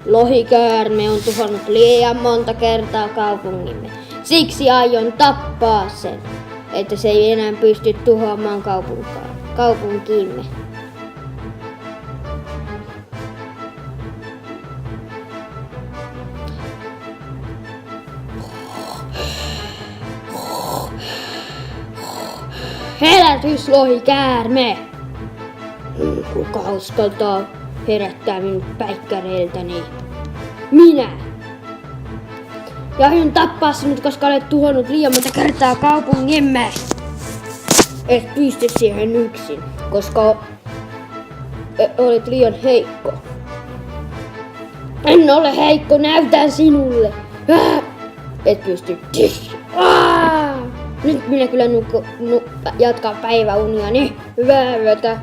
Lohikäärme on tuhannut liian monta kertaa kaupungimme. Siksi aion tappaa sen, että se ei enää pysty tuhoamaan kaupunkiimme. Herätys, lohikäärme! Kuinka hauskalta herättää minut päikkäreiltäni. Minä! Ja aion tappaa sinut, koska olet tuhonnut liian monta kertaa kaupungimme. Et pysty siihen yksin, koska olet liian heikko. En ole heikko, näytän sinulle. Et pysty. Nyt minä kyllä jatkan päiväuniani. Hyvää yötä.